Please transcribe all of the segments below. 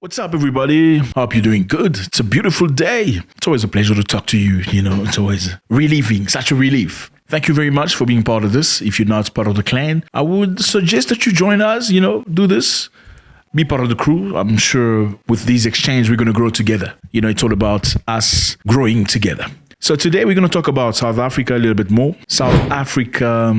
What's up, everybody? Hope you're doing good. It's a beautiful day. It's always a pleasure to talk to you. It's always relieving, such a relief. Thank you very much for being part of this. If you're not part of the clan, I would suggest that you join us, do this. Be part of the crew. I'm sure with these exchanges, we're going to grow together. It's all about us growing together. So today we're going to talk about South Africa a little bit more. South Africa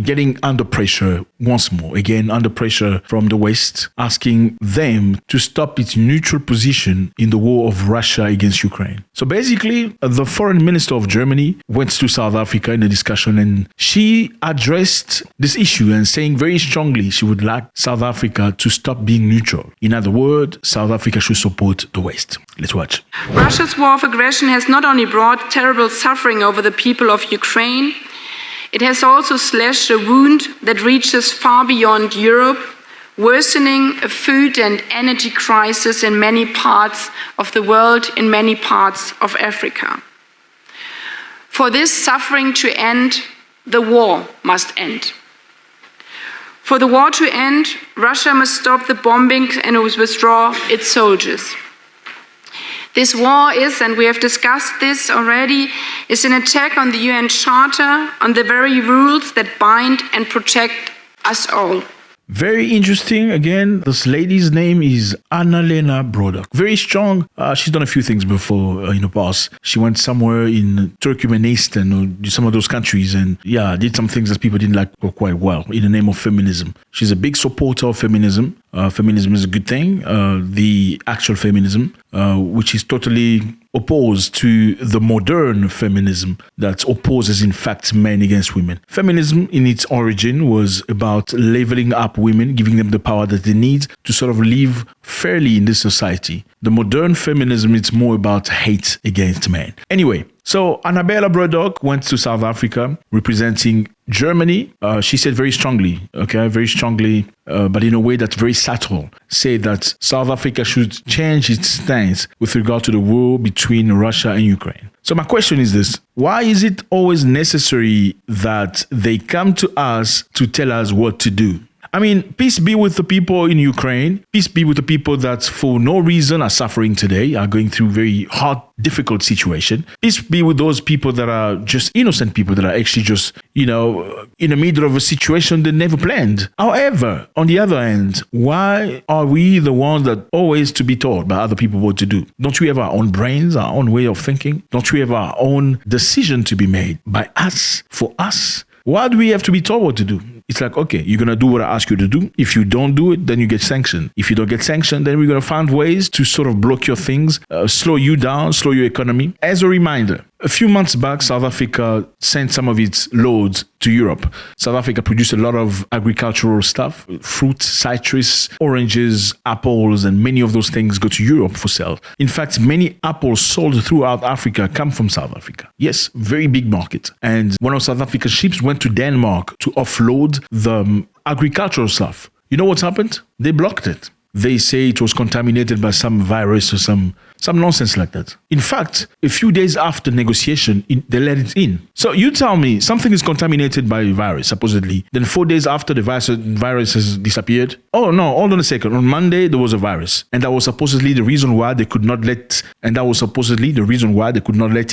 getting under pressure once more. Again, under pressure from the West, asking them to stop its neutral position in the war of Russia against Ukraine. So basically, the foreign minister of Germany went to South Africa in a discussion and she addressed this issue and saying very strongly she would like South Africa to stop being neutral. In other words, South Africa should support the West. Let's watch. Russia's war of aggression has not only brought terrible suffering over the people of Ukraine, it has also slashed a wound that reaches far beyond Europe, worsening a food and energy crisis in many parts of the world, in many parts of Africa. For this suffering to end, the war must end. For the war to end, Russia must stop the bombing and withdraw its soldiers. This war is, and we have discussed this already, is an attack on the UN Charter, on the very rules that bind and protect us all. Very interesting. Again, this lady's name is Annalena Barbaek. Very strong. She's done a few things before in the past. She went somewhere in Turkmenistan or some of those countries and did some things that people didn't like quite well in the name of feminism. She's a big supporter of feminism. Feminism is a good thing. The actual feminism, which is totally opposed to the modern feminism that opposes, in fact, men against women. Feminism, in its origin, was about leveling up women, giving them the power that they need to sort of live fairly in this society. The modern feminism, it's more about hate against men. Anyway, so Annalena Barbaek went to South Africa representing Germany. She said very strongly, but in a way that's very subtle, said that South Africa should change its stance with regard to the war between Russia and Ukraine. So my question is this: why is it always necessary that they come to us to tell us what to do? I mean, peace be with the people in Ukraine. Peace be with the people that for no reason are suffering today, are going through very hard, difficult situation. Peace be with those people that are just innocent people that are actually just, in the middle of a situation they never planned. However, on the other hand, why are we the ones that always to be told by other people what to do? Don't we have our own brains, our own way of thinking? Don't we have our own decision to be made by us, for us? Why do we have to be told what to do? It's like, okay, you're going to do what I ask you to do. If you don't do it, then you get sanctioned. If you don't get sanctioned, then we're going to find ways to sort of block your things, slow you down, slow your economy. As a reminder, a few months back, South Africa sent some of its loads to Europe. South Africa produced a lot of agricultural stuff, fruit, citrus, oranges, apples, and many of those things go to Europe for sale. In fact, many apples sold throughout Africa come from South Africa. Yes, very big market. And one of South Africa's ships went to Denmark to offload the agricultural stuff. You know what's happened? They blocked it. They say it was contaminated by some virus or some nonsense like that. In fact, a few days after negotiation, they let it in. So you tell me something is contaminated by a virus, supposedly. Then 4 days after the virus has disappeared. Oh no, hold on a second. On Monday, there was a virus. And that was supposedly the reason why they could not let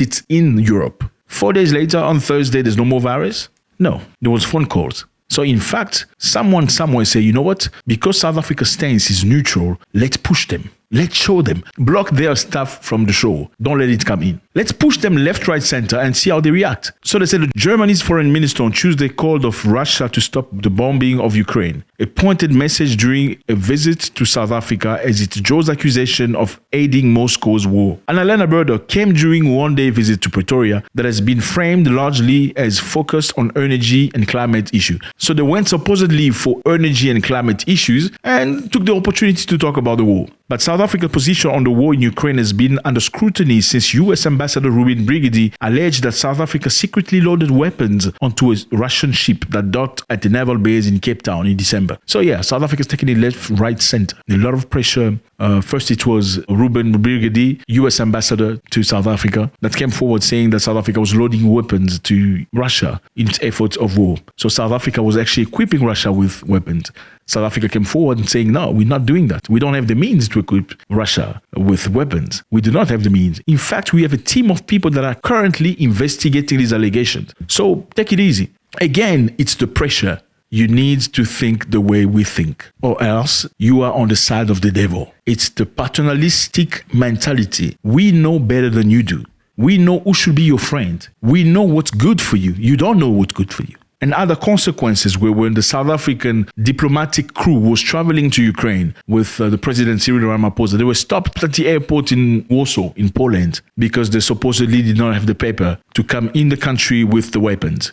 it in Europe. 4 days later, on Thursday, there's no more virus? No, there was phone calls. So in fact, someone somewhere say, you know what? Because South Africa's stance is neutral, let's push them. Let's show them. Block their stuff from the show. Don't let it come in. Let's push them left, right, center and see how they react. So they said that Germany's foreign minister on Tuesday called on Russia to stop the bombing of Ukraine. A pointed message during a visit to South Africa as it draws accusation of aiding Moscow's war. Annalena Barbaek came during a one-day visit to Pretoria that has been framed largely as focused on energy and climate issue. So they went supposedly for energy and climate issues and took the opportunity to talk about the war. But South Africa's position on the war in Ukraine has been under scrutiny since U.S. Ambassador Ruben Brigidi alleged that South Africa secretly loaded weapons onto a Russian ship that docked at the naval base in Cape Town in December. So South Africa is taking it left, right, center. A lot of pressure First, it was Ruben Brigady, US ambassador to South Africa, that came forward saying that South Africa was loading weapons to Russia in its efforts of war. So South Africa was actually equipping Russia with weapons. South Africa came forward and saying, no, we're not doing that. We don't have the means to equip Russia with weapons. We do not have the means. In fact, we have a team of people that are currently investigating these allegations. So take it easy. Again, it's the pressure. You need to think the way we think, or else you are on the side of the devil. It's the paternalistic mentality. We know better than you do. We know who should be your friend. We know what's good for you. You don't know what's good for you. And other consequences were when the South African diplomatic crew was traveling to Ukraine with the President Cyril Ramaphosa. They were stopped at the airport in Warsaw, in Poland, because they supposedly did not have the paper to come in the country with the weapons.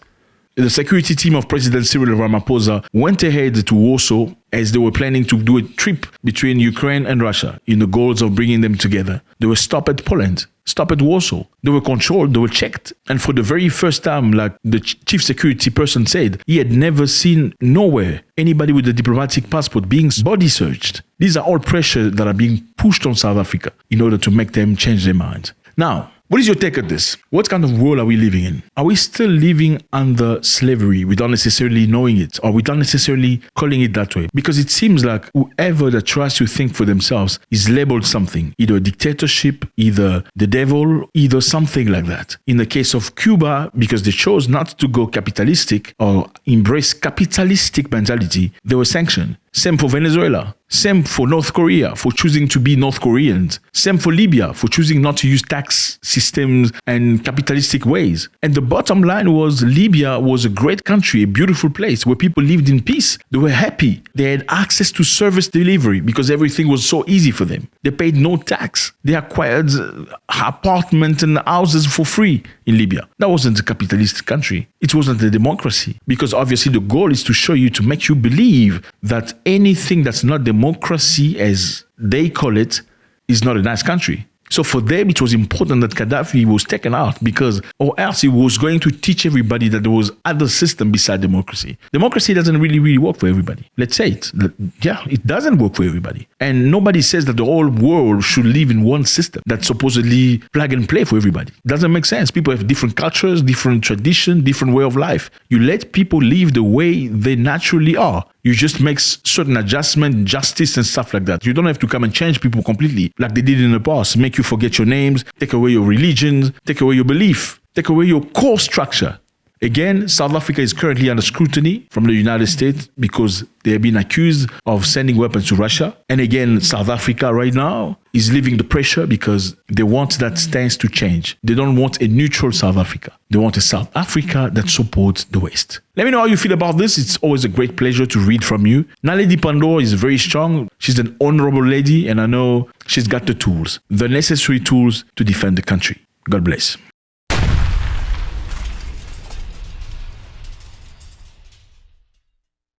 The security team of President Cyril Ramaphosa went ahead to Warsaw as they were planning to do a trip between Ukraine and Russia in the goals of bringing them together. They were stopped at Poland, stopped at Warsaw. They were controlled, they were checked. And for the very first time, like the chief security person said, he had never seen nowhere anybody with a diplomatic passport being body searched. These are all pressures that are being pushed on South Africa in order to make them change their minds. Now, what is your take on this? What kind of world are we living in? Are we still living under slavery without necessarily knowing it, or without necessarily calling it that way? Because it seems like whoever that tries to think for themselves is labeled something, either a dictatorship, either the devil, either something like that. In the case of Cuba, because they chose not to go capitalistic or embrace capitalistic mentality, they were sanctioned. Same for Venezuela. Same for North Korea for choosing to be North Koreans. Same for Libya for choosing not to use tax systems and capitalistic ways. And the bottom line was Libya was a great country, a beautiful place where people lived in peace. They were happy. They had access to service delivery because everything was so easy for them. They paid no tax. They acquired apartments and houses for free in Libya. That wasn't a capitalist country. It wasn't a democracy, because obviously the goal is to show you, to make you believe that anything that's not democracy, as they call it, is not a nice country. So for them, it was important that Gaddafi was taken out, because, or else he was going to teach everybody that there was other system beside democracy. Democracy doesn't really work for everybody. Let's say it. It doesn't work for everybody. And nobody says that the whole world should live in one system that's supposedly plug and play for everybody. Doesn't make sense. People have different cultures, different tradition, different way of life. You let people live the way they naturally are. You just make certain adjustment, justice and stuff like that. You don't have to come and change people completely like they did in the past. Make you forget your names, take away your religions, take away your belief, take away your core structure. Again, South Africa is currently under scrutiny from the United States because they have been accused of sending weapons to Russia. And again, South Africa right now is living the pressure because they want that stance to change. They don't want a neutral South Africa. They want a South Africa that supports the West. Let me know how you feel about this. It's always a great pleasure to read from you. Naledi Pandor is very strong. She's an honorable lady, and I know she's got the tools, the necessary tools to defend the country. God bless.